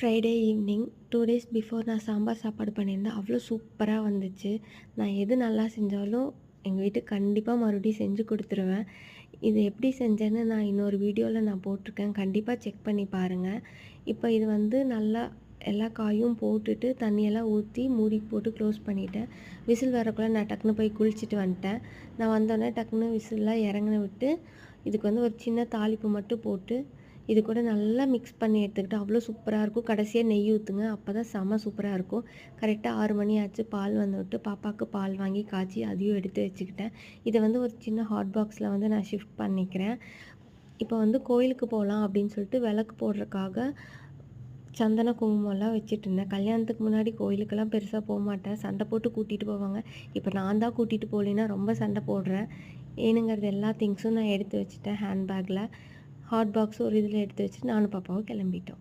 Friday evening 2 days before நான் சாம்பார் சாப்பாடு பண்ணியிருந்தேன். அவ்வளோ சூப்பரா வந்துச்சு. நான் எது நல்லா செஞ்சாலும் எங்க வீட்டுக்கு கண்டிப்பா மறுபடியும் செஞ்சு குடுத்துருவேன். இது எப்படி செஞ்சேன்னு நான் இன்னொரு வீடியோல நான் போட்டிருக்கேன். கண்டிப்பா செக் பண்ணி பாருங்க. இப்போ இது வந்து நல்லா எல்லா காயும் போட்டுட்டு தண்ணியெல்லாம் ஊத்தி மூடி போட்டு க்ளோஸ் பண்ணிட்டேன். விசில் வரக்குள்ள நான் டக்குனு போய் குளிச்சுட்டு வந்துட்டேன். நான் வந்தோனே டக்குனு விசில்லாம் இறங்குன விட்டு, இதுக்கு வந்து ஒரு சின்ன தாளிப்பு மட்டும் போட்டு இது கூட நல்லா மிக்ஸ் பண்ணி எடுத்துக்கிட்டா அவ்வளோ சூப்பரா இருக்கும். கடைசியா நெய் ஊத்துங்க. அப்பதான் செம சூப்பரா இருக்கும். கரெக்ட்டா 6 மணி ஆச்சு. பால் வந்துவிட்டு பாப்பாக்கு பால் வாங்கி காய்ச்சி அதையும் எடுத்து வச்சுக்கிட்டேன். இத வந்து ஒரு சின்ன ஹாட் பாக்ஸ்ல வந்து நான் ஷிஃப்ட் பண்ணிக்கிறேன். இப்போ வந்து கோயிலுக்கு போலாம் அப்படின்னு சொல்லிட்டு விளக்கு போடுறதுக்காக சந்தன குங்குமம்லாம் வச்சுட்டுருந்தேன். கல்யாணத்துக்கு முன்னாடி கோயிலுக்கெல்லாம் பெருசா போமாட்டேன். சண்டை போட்டு கூட்டிட்டு போவாங்க. இப்ப நான் தான் கூட்டிட்டு போலேன்னா ரொம்ப சண்டை போடுறேன். வேணுங்கிறது எல்லா திங்ஸும் நான் எடுத்து வச்சுட்டேன் ஹேண்ட் பேக்ல. ஹாட் பாக்ஸ் ஒரு இதில எடுத்து வச்சுட்டு நானும் பாப்பாவும் கிளம்பிட்டோம்.